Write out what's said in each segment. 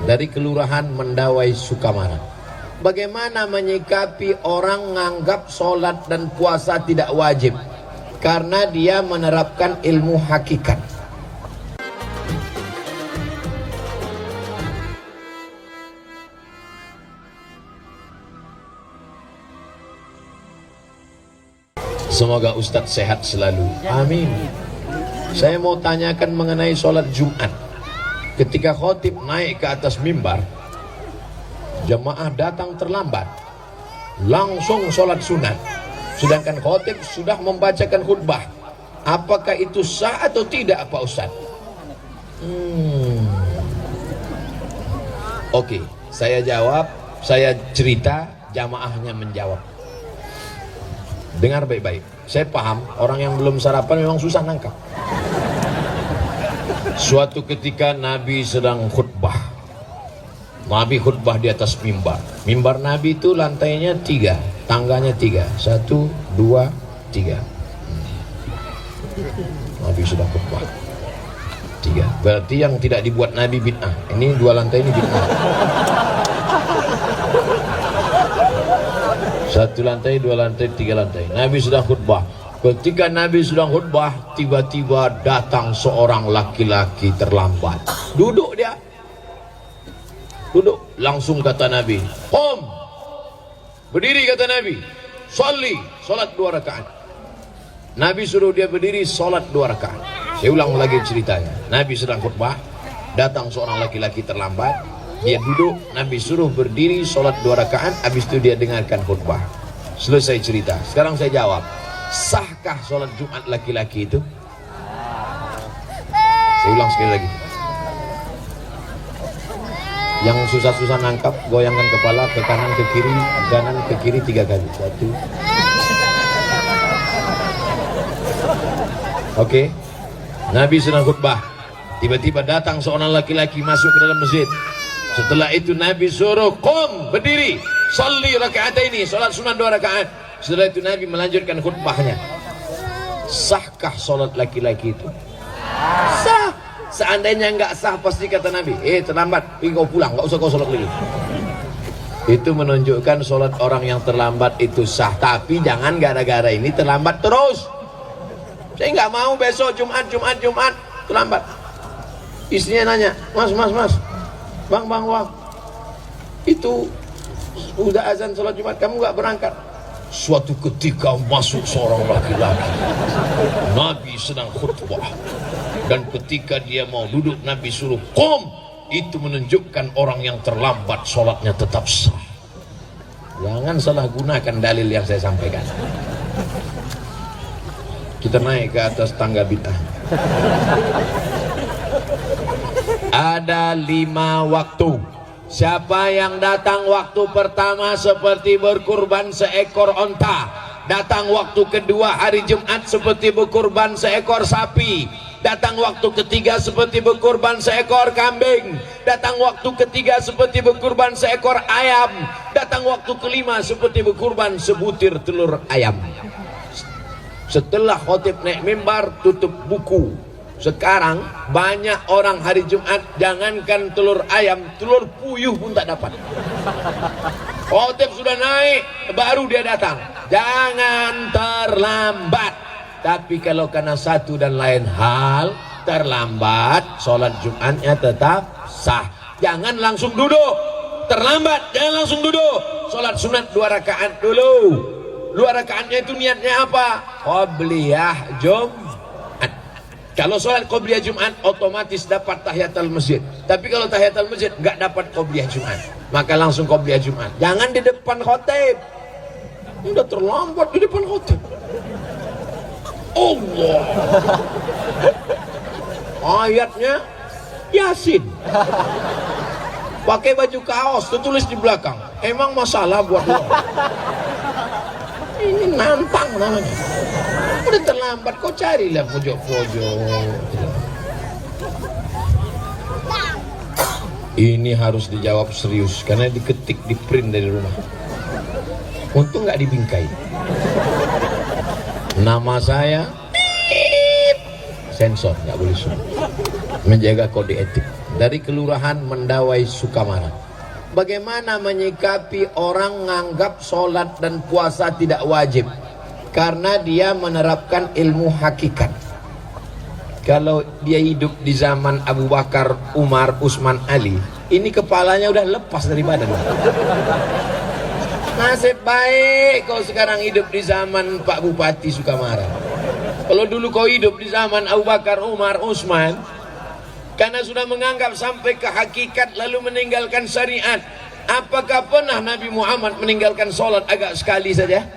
dari Kelurahan Mendawai, Sukamara. Bagaimana menyikapi orang menganggap sholat dan puasa tidak wajib karena dia menerapkan ilmu hakikat? Semoga Ustadz sehat selalu. Amin. Saya mau tanyakan mengenai sholat Jumat. Ketika khotib naik ke atas mimbar, jemaah datang terlambat, langsung sholat sunat, sedangkan khotib sudah membacakan khutbah. Apakah itu sah atau tidak Pak Ustadz? Oke, saya jawab, saya cerita, jamaahnya menjawab. Dengar baik-baik, saya paham orang yang belum sarapan memang susah nangkap. Suatu ketika Nabi sedang khutbah. Nabi khutbah di atas mimbar. Mimbar Nabi itu lantainya 3, tangganya 3. 1, 2, 3. Nabi sudah khutbah 3. Berarti yang tidak dibuat Nabi bid'ah. Ini 2 lantai ini bid'ah. 1 lantai, 2 lantai, 3 lantai. Nabi sudah khutbah. Ketika Nabi sedang khutbah, tiba-tiba datang seorang laki-laki terlambat. Duduk dia. Duduk. Langsung kata Nabi, "Qum." Berdiri kata Nabi. "Sholli." Salat 2 rakaat. Nabi suruh dia berdiri, salat 2 rakaat. Saya ulang lagi ceritanya. Nabi sedang khutbah, datang seorang laki-laki terlambat. Dia duduk, Nabi suruh berdiri, salat 2 rakaat. Habis itu dia dengarkan khutbah. Selesai cerita. Sekarang saya jawab, sahkah sholat Jumat laki-laki itu? Saya ulang sekali lagi. Yang susah-susah nangkap, goyangkan kepala ke kanan ke kiri, kanan ke kiri 3 kali. 1. Oke. Nabi sedang khutbah. Tiba-tiba datang seorang laki-laki masuk ke dalam masjid. Setelah itu Nabi suruh, "Qum," berdiri, "Sholli raka'ataini," salat sunat 2 rakaat. Setelah itu Nabi melanjutkan khutbahnya. Sahkah sholat laki-laki itu? Sah. Seandainya enggak sah, pasti kata Nabi, terlambat, kau pulang, enggak usah kau sholat lagi. Itu menunjukkan sholat orang yang terlambat itu sah. Tapi jangan gara-gara ini terlambat terus. Saya enggak mau besok Jumat terlambat. Istrinya nanya, Mas, Bang, itu udah azan sholat Jumat, kamu enggak berangkat? Suatu ketika masuk seorang laki-laki. Nabi sedang khutbah. Dan ketika dia mau duduk, Nabi suruh, "Qum." Itu menunjukkan orang yang terlambat sholatnya tetap sah. Jangan salah gunakan dalil yang saya sampaikan. Kita naik ke atas tangga bid'ah. Ada 5 waktu. Siapa yang datang waktu pertama seperti berkurban seekor onta, datang waktu kedua hari Jumat seperti berkurban seekor sapi, datang waktu ketiga seperti berkurban seekor kambing, datang waktu ketiga seperti berkurban seekor ayam, datang waktu kelima seperti berkurban sebutir telur ayam. Setelah khotib naik mimbar, tutup buku. Sekarang banyak orang hari Jumat, jangankan telur ayam, telur puyuh pun tak dapat. Khotib sudah naik, baru dia datang. Jangan terlambat. Tapi kalau karena satu dan lain hal terlambat, sholat Jumatnya tetap sah. Jangan langsung duduk. Terlambat, jangan langsung duduk. Sholat sunat 2 rakaat dulu. 2 rakaatnya itu niatnya apa? Qobliyah Jumat. Kalau sholat qobliyah Jumat otomatis dapat tahiyatul masjid. Tapi kalau tahiyatul masjid nggak dapat qobliyah Jumat, maka langsung qobliyah Jumat. Jangan di depan khotib. Udah terlambat di depan khotib. Allah. Ayatnya Yasin. Pakai baju kaos, tertulis di belakang. Emang masalah buat lo? Ini nantang namanya. Udah terlambat, kau carilah pojok-pojok. Ini harus dijawab serius karena diketik, di print dari rumah. Untung nggak dibingkai. Nama saya sensor, nggak boleh sebut. Menjaga kode etik. dari Kelurahan Mendawai, Sukamara. Bagaimana menyikapi orang nganggap sholat dan puasa tidak wajib karena dia menerapkan ilmu hakikat? Kalau dia hidup di zaman Abu Bakar, Umar, Utsman, Ali, ini kepalanya udah lepas dari badan. Nasib baik kau sekarang hidup di zaman Pak Bupati Sukamara. Kalau dulu kau hidup di zaman Abu Bakar, Umar, Utsman, karena sudah menganggap sampai ke hakikat lalu meninggalkan syariat. Apakah pernah Nabi Muhammad meninggalkan sholat agak sekali saja?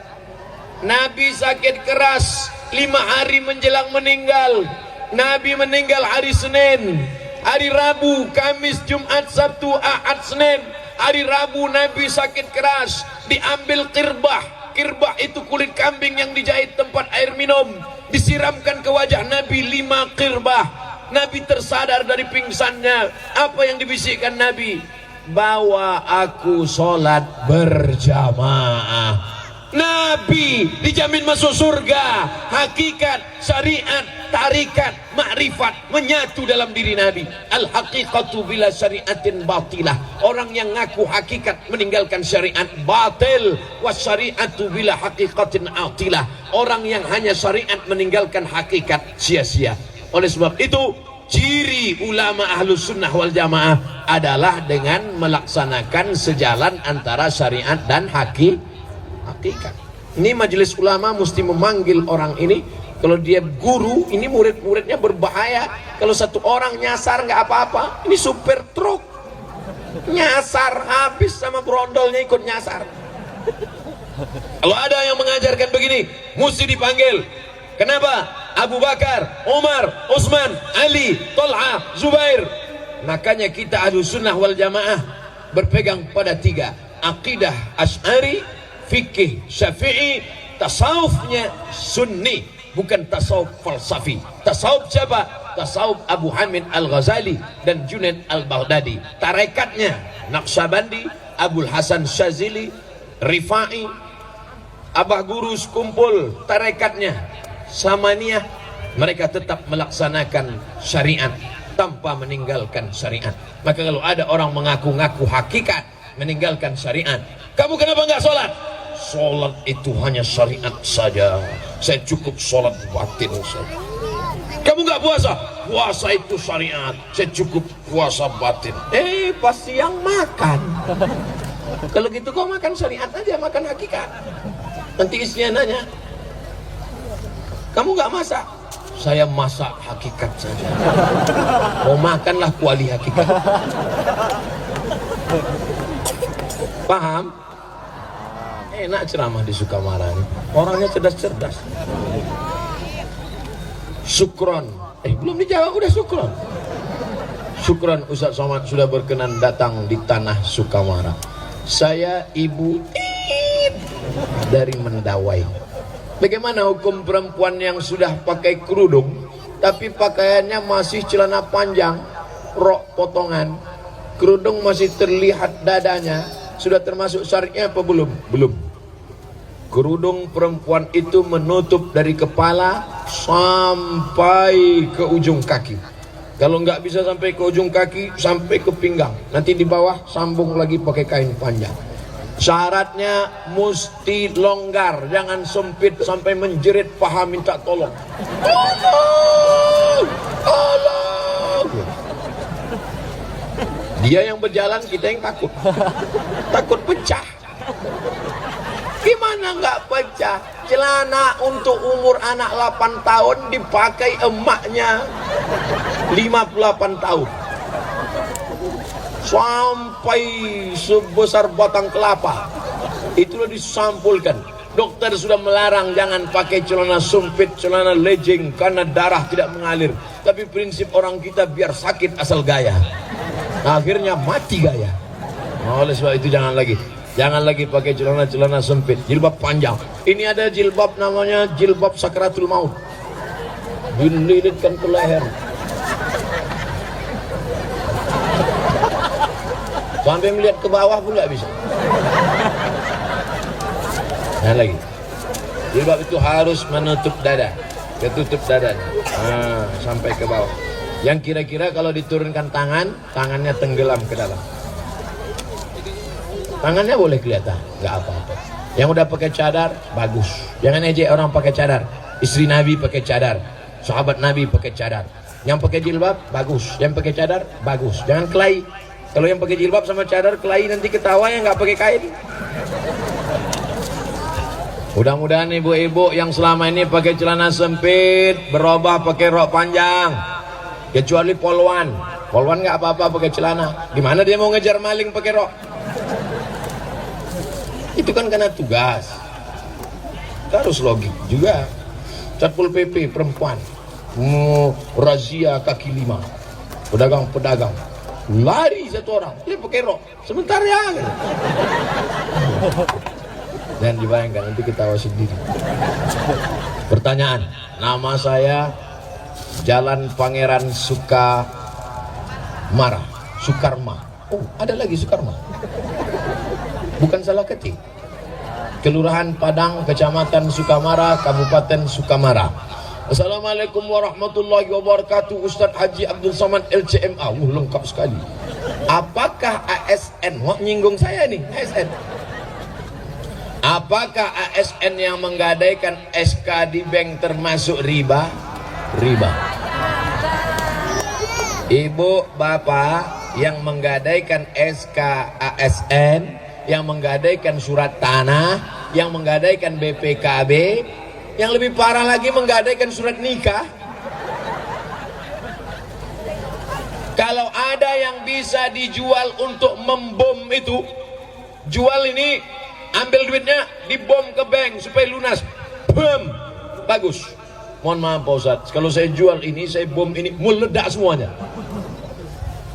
Nabi sakit keras 5 hari menjelang meninggal. Nabi meninggal hari Senin, hari Rabu, Kamis, Jumat, Sabtu, Ahad, Senin. Hari Rabu Nabi sakit keras, diambil kirbah. Kirbah itu kulit kambing yang dijahit tempat air minum, disiramkan ke wajah Nabi 5 kirbah. Nabi tersadar dari pingsannya. Apa yang dibisikkan Nabi? Bawa aku sholat berjamaah. Nabi dijamin masuk surga. Hakikat, syariat, tarikat, makrifat menyatu dalam diri Nabi. Al-haqiqatu bila syariatin batilah. Orang yang ngaku hakikat meninggalkan syariat batil. Wasyariatu bila haqiqatin atilah. Orang yang hanya syariat meninggalkan hakikat sia-sia. Oleh sebab itu, ciri ulama ahlus sunnah wal jamaah adalah dengan melaksanakan sejalan antara syariat dan hakikat. Ini majelis ulama mesti memanggil orang ini. Kalau dia guru, ini murid-muridnya berbahaya. Kalau satu orang nyasar nggak apa-apa, ini supir truk nyasar habis sama brondolnya ikut nyasar. Kalau ada yang mengajarkan begini, mesti dipanggil. Kenapa? Abu Bakar, Umar, Utsman, Ali, Thalha, Zubair. Makanya kita Ahlus Sunnah wal Jamaah berpegang pada 3: akidah Asy'ari, fikih Syafi'i, tasawufnya Sunni, bukan tasawuf falsafi. Tasawuf siapa? Tasawuf Abu Hamid Al-Ghazali dan Junaid Al-Baghdadi. Tarekatnya Naqsyabandi, Abul Hasan Syazili, Rifai, Abah Gurus kumpul tarekatnya Samaniyah. Mereka tetap melaksanakan syariat tanpa meninggalkan syariat. Maka kalau ada orang mengaku-ngaku hakikat meninggalkan syariat, kamu kenapa nggak sholat? Sholat itu hanya syariat saja, saya cukup sholat batin saja. Kamu nggak puasa? Puasa itu syariat, saya cukup puasa batin. Pasti yang makan. Kalau gitu kau makan syariat aja, makan hakikat. Nanti istrinya nanya, kamu nggak masak? Saya masak hakikat saja. Mau makanlah kuali hakikat. Paham? Enak ceramah di Sukamara ini. Orangnya cerdas-cerdas. Syukron. Belum dijawab udah syukron. Syukron Ustaz Somad sudah berkenan datang di tanah Sukamara. Saya Ibu dari Mendawai. Bagaimana hukum perempuan yang sudah pakai kerudung tapi pakaiannya masih celana panjang, rok potongan, kerudung masih terlihat dadanya, sudah termasuk syariatnya apa belum? Belum. Kerudung perempuan itu menutup dari kepala sampai ke ujung kaki. Kalau nggak bisa sampai ke ujung kaki, sampai ke pinggang. Nanti di bawah sambung lagi pakai kain panjang. Syaratnya mesti longgar, jangan sempit sampai menjerit paha minta tolong. Tolong, tolong. Dia yang berjalan, kita yang takut. Takut pecah. Gimana nggak pecah? Celana untuk umur anak 8 tahun dipakai emaknya 58 tahun. Sampai sebesar batang kelapa. Itulah disampulkan. Dokter sudah melarang jangan pakai celana sempit, celana legging karena darah tidak mengalir. Tapi prinsip orang kita biar sakit asal gaya. Akhirnya mati gaya. Oleh sebab itu jangan lagi pakai celana sempit, jilbab panjang. Ini ada jilbab namanya jilbab sakratul maut. Dililitkan ke leher. Sampai melihat ke bawah pun nggak bisa. Nah lagi, jilbab itu harus menutup dada, ketutup dada, sampai ke bawah. Yang kira-kira kalau diturunkan tangannya tenggelam ke dalam. Tangannya boleh kelihatan, nggak apa-apa. Yang udah pakai cadar, bagus. Jangan ejek orang pakai cadar. Istri Nabi pakai cadar, sahabat Nabi pakai cadar. Yang pakai jilbab, bagus. Yang pakai cadar, bagus. Jangan kelahi. Kalau yang pakai jilbab sama cadar kelahi, nanti ketawa yang nggak pakai kain. Mudah-mudahan ibu-ibu yang selama ini pakai celana sempit berubah pakai rok panjang, kecuali polwan. Polwan nggak apa-apa pakai celana. Gimana dia mau ngejar maling pakai rok? Itu kan karena tugas. Harus logik juga. Satpol PP perempuan razia kaki lima, pedagang-pedagang lari satu orang, dia pakai rok sebentar ya. Dan dibayangkan, nanti ketawa sendiri. Pertanyaan, nama saya Jalan Pangeran Sukamara, Sukarma. Oh, ada lagi Sukarma. Bukan salah ketik. Kelurahan Padang, Kecamatan Sukamara, Kabupaten Sukamara. Assalamualaikum warahmatullahi wabarakatuh. Ustadz Haji Abdul Somad LCMA. Lengkap sekali. Apakah ASN? Wah, nyinggung saya nih, ASN. Apakah ASN yang menggadaikan SK di bank termasuk riba? Riba. Ibu, bapak yang menggadaikan SK ASN, yang menggadaikan surat tanah, yang menggadaikan BPKB, yang lebih parah lagi menggadaikan surat nikah. Kalau ada yang bisa dijual untuk membom itu, jual ini, ambil duitnya, dibom ke bank supaya lunas. Bom, bagus. Mohon maaf Pak Ustadz, kalau saya jual ini, saya bom ini, meledak semuanya.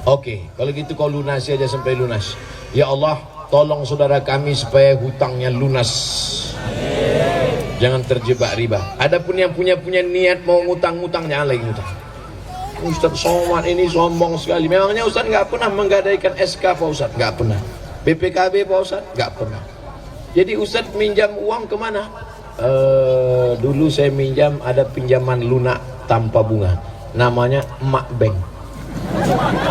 Oke, kalau gitu kau lunasi aja sampai lunas. Ya Allah, tolong saudara kami supaya hutangnya lunas. Jangan terjebak riba. Adapun yang punya niat mau ngutang-ngutang, jangan lagi ngutang. Ustadz Somad ini sombong sekali. Memangnya Ustadz nggak pernah menggadaikan SK Pak Ustadz? Nggak pernah. BPKB Pak Ustadz? Nggak pernah. Jadi Ustadz minjam uang kemana? Dulu saya minjam, ada pinjaman lunak tanpa bunga. Namanya Emak Bank.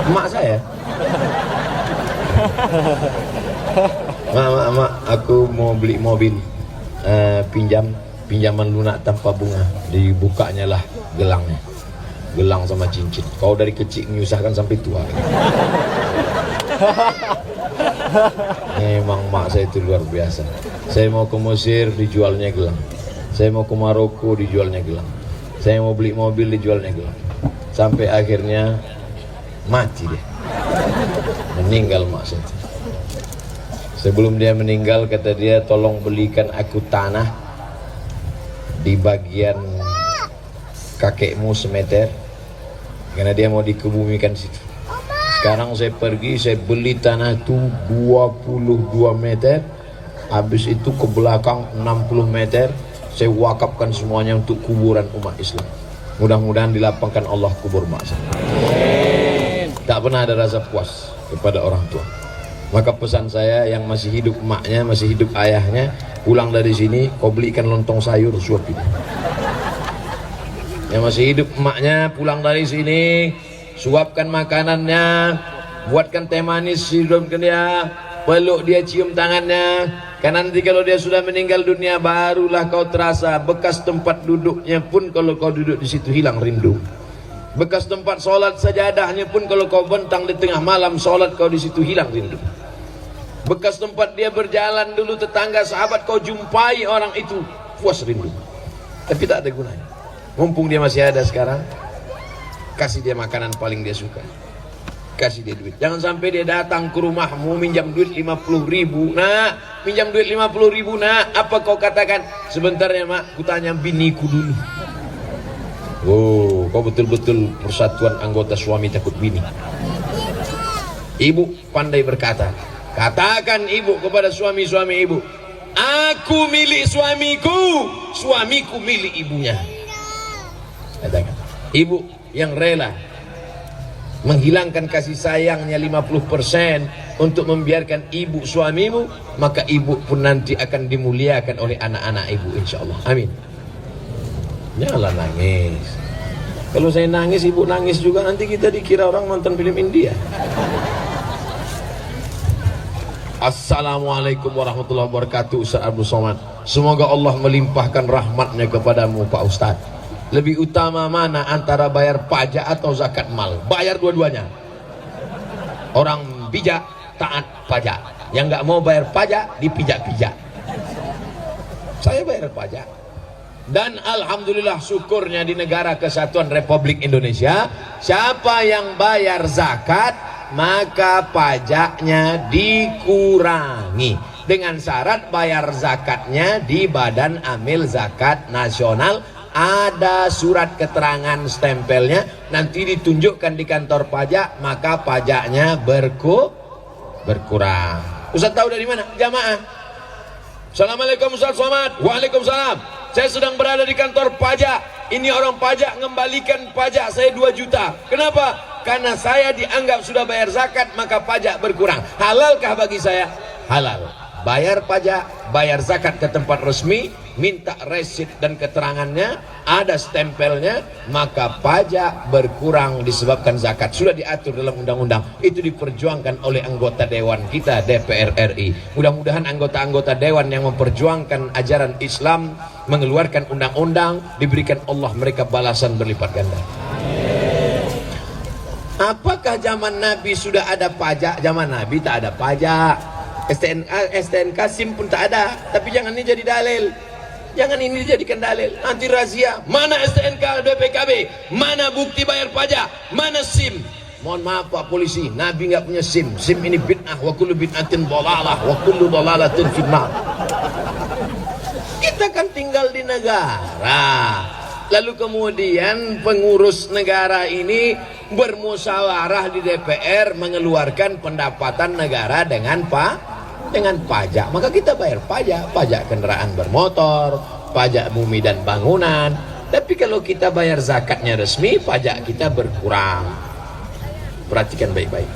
Emak saya. Mak, aku mau beli mobil. Pinjaman lunak tanpa bunga. Dibukanya lah gelangnya. Gelang sama cincin. Kau dari kecil menyusahkan sampai tua. Memang mak saya itu luar biasa. Saya mau ke Mesir, dijualnya gelang. Saya mau ke Maroko, dijualnya gelang. Saya mau beli mobil, dijualnya gelang. Sampai akhirnya mati dia. Meninggal mak saya. Sebelum dia meninggal, kata dia, tolong belikan aku tanah di bagian kakekmu semeter, karena dia mau dikebumikan situ. Sekarang saya pergi, saya beli tanah itu 22 meter. Habis itu ke belakang 60 meter. Saya wakafkan semuanya untuk kuburan umat Islam. Mudah-mudahan dilapangkan Allah kubur mak saya. Tak pernah ada rasa puas kepada orang tua. Maka pesan saya, yang masih hidup emaknya, masih hidup ayahnya, pulang dari sini, kau belikan lontong sayur, suapin. Yang masih hidup emaknya, pulang dari sini, suapkan makanannya, buatkan teh manis, hidupkan dia, peluk dia, cium tangannya. Karena nanti kalau dia sudah meninggal dunia, barulah kau terasa bekas tempat duduknya pun, kalau kau duduk di situ hilang rindu. Bekas tempat sholat sajadahnya pun, kalau kau bentang di tengah malam sholat, kau di situ hilang rindu. Bekas tempat dia berjalan dulu, tetangga sahabat kau jumpai orang itu, puas rindu. Tapi tak ada gunanya. Mumpung dia masih ada sekarang, kasih dia makanan paling dia suka, kasih dia duit. Jangan sampai dia datang ke rumahmu minjam duit 50.000. Nah, minjam duit 50.000, nah, apa kau katakan? Sebentar ya mak, kutanya biniku dulu. Oh, kau betul-betul persatuan anggota suami takut bini. Ibu pandai berkata. Katakan ibu kepada suami-suami ibu, aku milik suamiku, suamiku milik ibunya. Katakan, ibu yang rela menghilangkan kasih sayangnya 50% untuk membiarkan ibu suamimu, maka ibu pun nanti akan dimuliakan oleh anak-anak ibu, insya Allah. Amin. Janganlah nangis. Kalau saya nangis, ibu nangis juga, nanti kita dikira orang nonton film India. Assalamualaikum warahmatullahi wabarakatuh. Ustaz Abdul Somad, semoga Allah melimpahkan rahmatnya kepadamu Pak Ustaz. Lebih utama mana antara bayar pajak atau zakat mal? Bayar dua-duanya. Orang bijak taat pajak, yang nggak mau bayar pajak dipijak-pijak. Saya bayar pajak, dan alhamdulillah syukurnya di negara kesatuan Republik Indonesia, siapa yang bayar zakat maka pajaknya dikurangi, dengan syarat bayar zakatnya di Badan Amil Zakat Nasional. Ada surat keterangan stempelnya, nanti ditunjukkan di kantor pajak, maka pajaknya berkurang. Ustaz tahu dari mana? Jamaah. Assalamualaikum Ustaz Somad. Waalaikumsalam. Saya sedang berada di kantor pajak. Ini orang pajak mengembalikan pajak saya 2 juta. Kenapa? Karena saya dianggap sudah bayar zakat, maka pajak berkurang. Halalkah bagi saya? Halal. Bayar pajak, bayar zakat ke tempat resmi, minta resit dan keterangannya, ada stempelnya, maka pajak berkurang disebabkan zakat. Sudah diatur dalam undang-undang. Itu diperjuangkan oleh anggota dewan kita DPR RI. Mudah-mudahan anggota-anggota dewan yang memperjuangkan ajaran Islam, mengeluarkan undang-undang, diberikan Allah mereka balasan berlipat ganda. Apakah zaman Nabi sudah ada pajak? Zaman Nabi tak ada pajak. STNK, SIM pun tak ada. Tapi jangan ini jadi dalil. Jangan ini dijadikan dalil. Nanti razia. Mana STNK BPKB? Mana bukti bayar pajak? Mana SIM? Mohon maaf Pak Polisi, Nabi nggak punya SIM. SIM ini bid'ah, wa kullu bid'atin dhalalah, wa kullu dhalalatin finnar. Kita kan tinggal di negara. Lalu kemudian pengurus negara ini bermusyawarah di DPR mengeluarkan pendapatan negara dengan pajak. Maka kita bayar pajak, pajak kendaraan bermotor, pajak bumi dan bangunan. Tapi kalau kita bayar zakatnya resmi, pajak kita berkurang. Perhatikan baik-baik.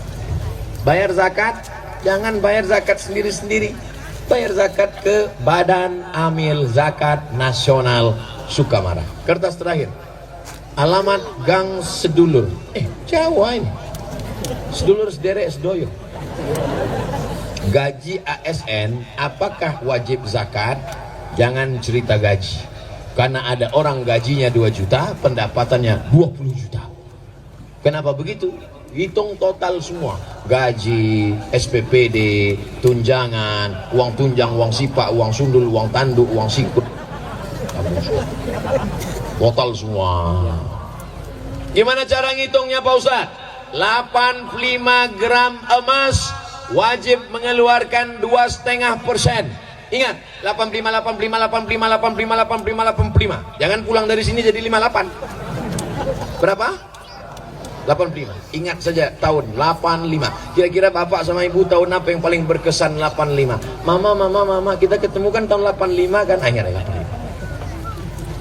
Bayar zakat, jangan bayar zakat sendiri-sendiri. Bayar zakat ke Badan Amil Zakat Nasional Sukamara. Kertas terakhir. Alamat Gang Sedulur. Jawa ini. Sedulur sederek sedoyo. Gaji ASN apakah wajib zakat? Jangan cerita gaji. Karena ada orang gajinya 2 juta, pendapatannya 20 juta. Kenapa begitu? Hitung total semua. Gaji, SPPD, tunjangan, uang tunjang, uang sipak, uang sundul, uang tanduk, uang sikut. Total semua. Gimana cara ngitungnya Pak Ustaz? 85 gram emas wajib mengeluarkan 2,5%. Ingat, 85, 85, 85, 85, 85, 85. Jangan pulang dari sini jadi 58. Berapa? 85. Ingat saja tahun 85. Kira-kira Bapak sama Ibu tahun apa yang paling berkesan 85? Mama, kita ketemu kan tahun 85 kan? Ingat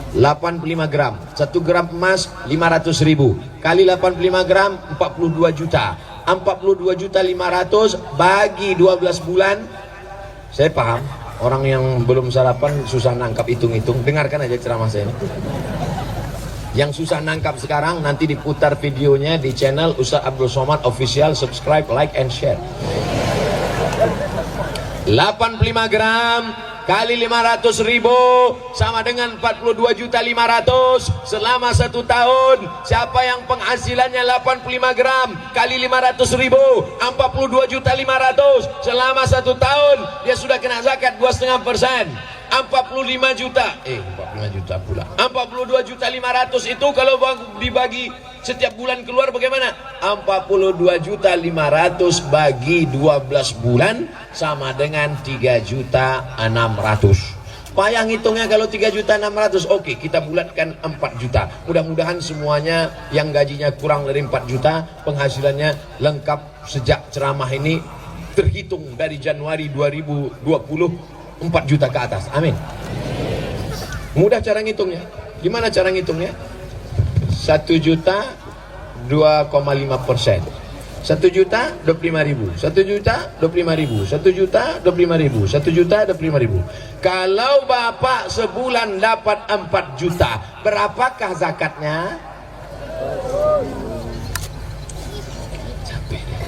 85 gram. 1 gram emas 500.000 kali 85 gram 42 juta. 42 juta 500 bagi 12 bulan. Saya paham orang yang belum sarapan susah nangkap hitung-hitung. Dengarkan aja ceramah saya ini. Yang susah nangkap sekarang nanti diputar videonya di channel Ustaz Abdul Somad Official. Subscribe, like, and share. 85 gram kali 500.000 sama dengan 42.500.000 selama 1 tahun. Siapa yang penghasilannya 85 gram kali 500.000 42.500.000 selama 1 tahun, dia sudah kena zakat 2,5%. 45 juta 45 juta pula 42.500.000 itu kalau dibagi setiap bulan keluar bagaimana? 42.500.000 bagi 12 bulan sama dengan 3.600.000. Payah ngitungnya kalau 3.600.000. Oke, kita bulatkan 4 juta. Mudah-mudahan semuanya yang gajinya kurang dari 4 juta penghasilannya lengkap sejak ceramah ini terhitung dari Januari 2020 4 juta ke atas. Amin. Mudah cara ngitungnya. Gimana cara ngitungnya? 1 juta 2,5%. 1 juta 25.000. 1 juta 25.000. 1 juta 25.000. 1 juta 25.000. Kalau Bapak sebulan dapat 4 juta, berapakah zakatnya? Capek deh.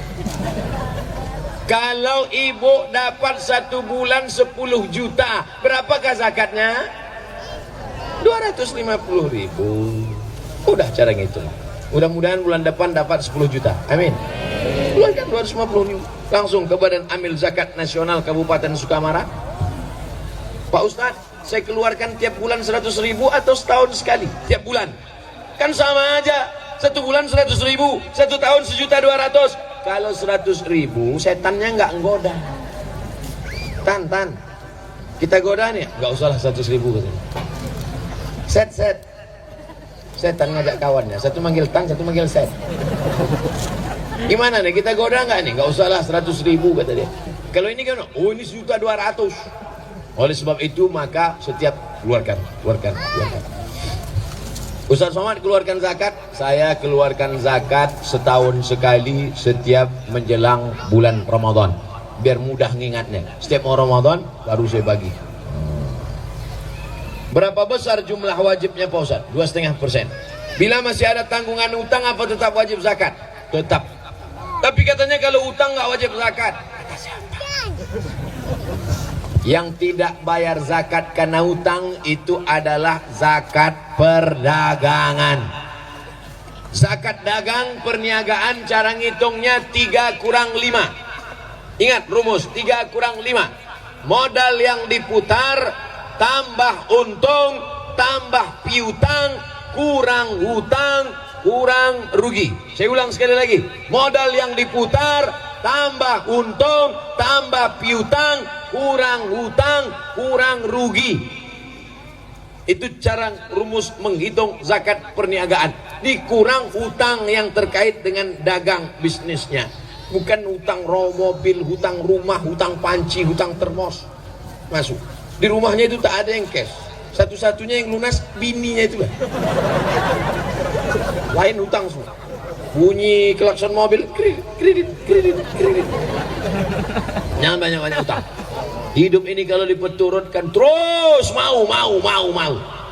Kalau ibu dapat 1 bulan 10 juta, berapakah zakatnya? 250.000. Udah cara ngitung. Mudah-mudahan bulan depan dapat 10 juta. Amin. Keluarkan 250.000 langsung ke Badan Amil Zakat Nasional Kabupaten Sukamara. Pak Ustadz, saya keluarkan tiap bulan 100.000 atau setahun sekali? Tiap bulan. Kan sama aja. 1 bulan 100.000, 1 tahun 1.200.000. Kalau 100.000, setannya nggak nggoda. Tan, kita goda nih, nggak usah lah 100.000 katanya. Set. Setan ngajak kawannya, satu manggil Tan, satu manggil Set. Gimana nih, kita goda nggak nih? Nggak usah lah 100.000 kata dia. Kalau ini kan, oh ini 1.200.000. Oleh sebab itu maka setiap keluarkan. Ustaz Somad keluarkan zakat, saya keluarkan zakat setahun sekali setiap menjelang bulan Ramadan. Biar mudah ngingatnya. Setiap mau Ramadan baru saya bagi. Berapa besar jumlah wajibnya Pak Ustaz? 2,5%. Bila masih ada tanggungan utang apa tetap wajib zakat? Tetap. Tapi katanya kalau utang nggak wajib zakat. Kata siapa? Yang tidak bayar zakat karena utang itu adalah zakat perdagangan. Zakat dagang perniagaan cara ngitungnya 3 kurang 5. Ingat rumus 3 kurang 5. Modal yang diputar tambah untung, tambah piutang, kurang hutang, kurang rugi. Saya ulang sekali lagi. Modal yang diputar, tambah untung, tambah piutang, kurang hutang, kurang rugi. Itu cara rumus menghitung zakat perniagaan. Dikurang hutang yang terkait dengan dagang bisnisnya. Bukan hutang mobil, hutang rumah, hutang panci, hutang termos. Masuk. Di rumahnya itu tak ada yang cash. Satu-satunya yang lunas bininya itu lah. Lain hutang semua. Bunyi klakson mobil, kredit. Jangan banyak-banyak hutang. Hidup ini kalau diperturutkan terus mau.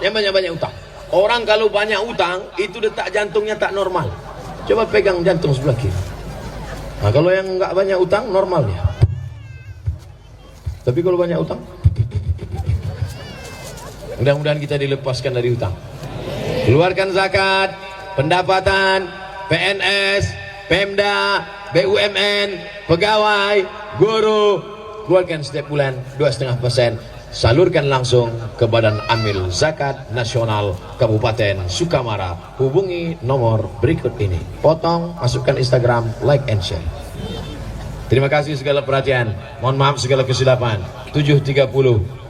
Jangan banyak-banyak hutang. Orang kalau banyak hutang itu detak jantungnya tak normal. Coba pegang jantung sebelah kiri. Nah, kalau yang nggak banyak hutang normal ya. Tapi kalau banyak hutang, mudah-mudahan kita dilepaskan dari hutang. Keluarkan zakat, pendapatan, PNS, Pemda, BUMN, pegawai, guru. Keluarkan setiap bulan 2,5%. Salurkan langsung ke Badan Amil Zakat Nasional Kabupaten Sukamara. Hubungi nomor berikut ini. Potong, masukkan Instagram, like and share. Terima kasih segala perhatian. Mohon maaf segala kesilapan. 7.30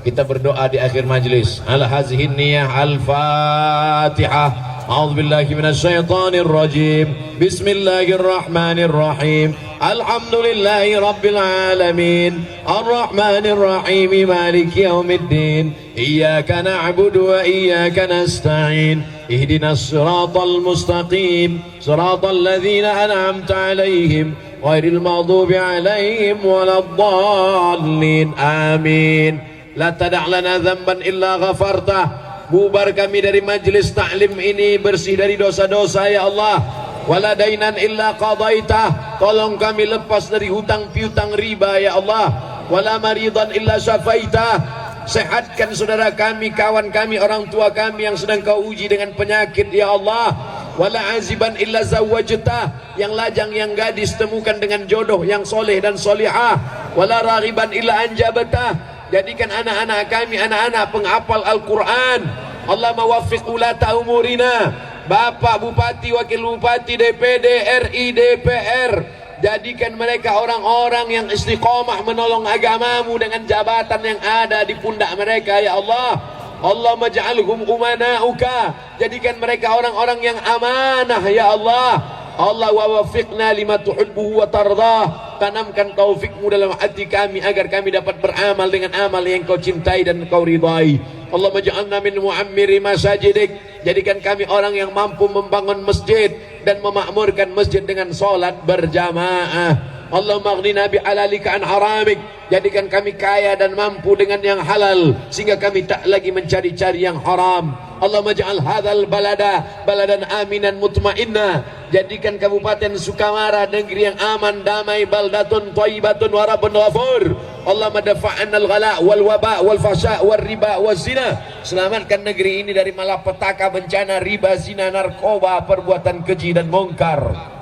kita berdoa di akhir majlis. Ala hazihin niyah al-Fatihah. A'udzu billahi minasyaitonir rajim. Bismillahirrahmanirrahim. Alhamdulillahi rabbil alamin. Arrahmanir rahim. Maliki yaumiddin. Iyyaka na'budu wa iyyaka nasta'in. Ihdinas siratal mustaqim. Siratal ladzina an'amta 'alaihim ghairil maghdubi 'alaihim waladdallin. Amin. La tada' lana dzamban illa ghafartah. Bubar kami dari majlis taklim ini bersih dari dosa-dosa ya Allah. Wala dainan illa qadaitah. Tolong kami lepas dari hutang piutang riba ya Allah. Wala maridan illa syafaitah. Sehatkan saudara kami, kawan kami, orang tua kami yang sedang kau uji dengan penyakit ya Allah. Wala aziban illa zawwajtah. Yang lajang yang gadis temukan dengan jodoh yang soleh dan solihah. Wala raghiban illa anjabatah. Jadikan anak-anak kami anak-anak penghafal Al-Quran. Allah mawaffiq ulata umurina. Bapak Bupati, Wakil Bupati, DPD, RI, DPR, jadikan mereka orang-orang yang istiqomah menolong agamamu dengan jabatan yang ada di pundak mereka ya Allah. Allah maj'alhum umana'uka. Jadikan mereka orang-orang yang amanah ya Allah. Allah wa wafiqna lima tuhibbuhu wa tardah. Tanamkan taufikmu dalam hati kami agar kami dapat beramal dengan amal yang kau cintai dan kau ridai. Allah maj'alna min mu'ammiri masajidik. Jadikan kami orang yang mampu membangun masjid dan memakmurkan masjid dengan solat berjamaah. Allahumma aghnina bi'alalika an haramik. Jadikan kami kaya dan mampu dengan yang halal, sehingga kami tak lagi mencari-cari yang haram. Allahumma ja'al hadzal balada baladan aminan mutmainna. Jadikan Kabupaten Sukamara negeri yang aman, damai, baldatun thayyibatun wa rabbun ghafur. Allahumma dafa'anna al-ghala wal waba wal fahsya wal riba wal zina. Selamatkan negeri ini dari malapetaka, bencana, riba, zina, narkoba, perbuatan keji dan mungkar.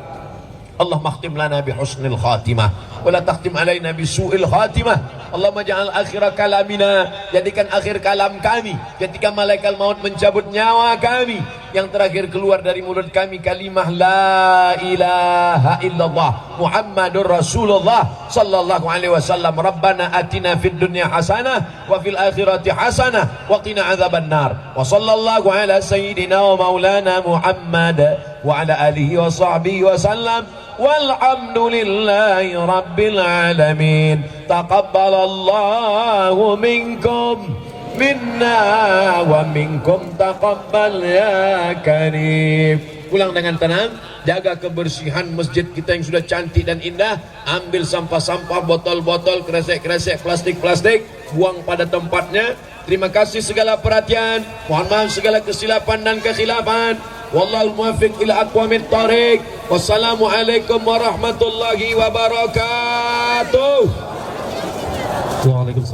Allahumma khtim lana bi husnil khatimah wa la takhtim alaina bi su'il khatimah. Allahumma ja'al akhir kalamina, jadikan akhir kalam kami ketika malaikat maut mencabut nyawa kami, yang terakhir keluar dari mulut kami kalimah la ilaha illallah Muhammadur Rasulullah sallallahu alaihi wasallam. Rabbana atina fid dunya hasanah wa fil akhirati hasanah wa qina adzabannar. Wa sallallahu ala sayyidina wa maulana Muhammad wa ala alihi wa sahbihi wa sallam. Walhamdulillahi rabbil alamin. Taqabbalallahu minkum minna wa minkum taqabbal ya karim. Pulang dengan tenang, jaga kebersihan masjid kita yang sudah cantik dan indah. Ambil sampah-sampah, botol-botol, kresek-kresek, plastik-plastik, buang pada tempatnya. Terima kasih segala perhatian. Mohon maaf segala kesilapan dan kekhilafan. Wallahul muwaffiq ila aqwamit thariq. Wassalamualaikum warahmatullahi wabarakatuh. Waalaikumsalam.